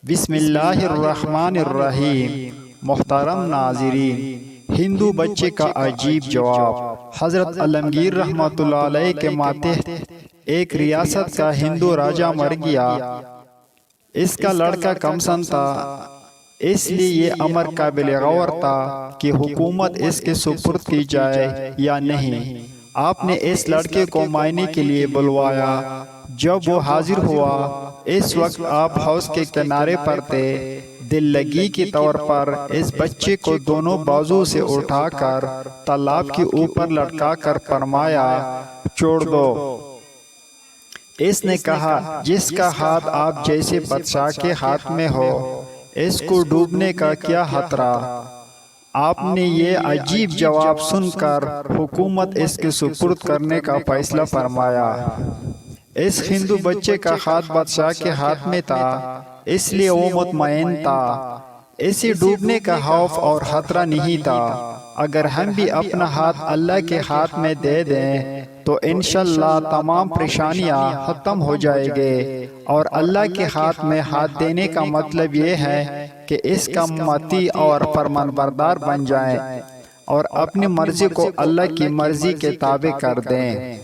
بسم اللہ الرحمن الرحیم۔ محترم ناظرین، ہندو بچے کا عجیب جواب۔ حضرت عالمگیر رحمۃ اللہ علیہ کے ماتحت ایک ریاست کا ہندو راجہ مر گیا۔ اس کا لڑکا کم سن تھا، اس لیے یہ امر قابل غور تھا کہ حکومت اس کے سپرد کی جائے یا نہیں۔ آپ نے اس لڑکے کو معائنے کے لیے بلوایا۔ جب وہ حاضر ہوا، اس وقت آپ حوض کے کنارے پر تھے۔ دل لگی کے طور پر اس بچے کو دونوں بازو سے اٹھا کر تالاب کے اوپر لٹکا کر فرمایا، چھوڑ دو۔ اس نے کہا، جس کا ہاتھ آپ جیسے بادشاہ کے ہاتھ میں ہو، اس کو ڈوبنے کا کیا خطرہ؟ آپ نے یہ عجیب جواب سن کر حکومت اس کے سپرد کرنے کا فیصلہ فرمایا۔ اس ہندو بچے کا ہاتھ بادشاہ کے ہاتھ میں تھا، اس لیے وہ مطمئن تھا۔ اسے ڈوبنے کا خوف اور خطرہ نہیں تھا۔ اگر ہم بھی اپنا ہاتھ اللہ کے ہاتھ میں دے دیں تو انشاءاللہ تمام پریشانیاں ختم ہو جائیں گے۔ اور اللہ کے ہاتھ میں ہاتھ دینے کا مطلب یہ ہے کہ اس کا مطیع اور فرمانبردار بن جائیں اور اپنی مرضی کو اللہ کی مرضی کے تابع کر دیں۔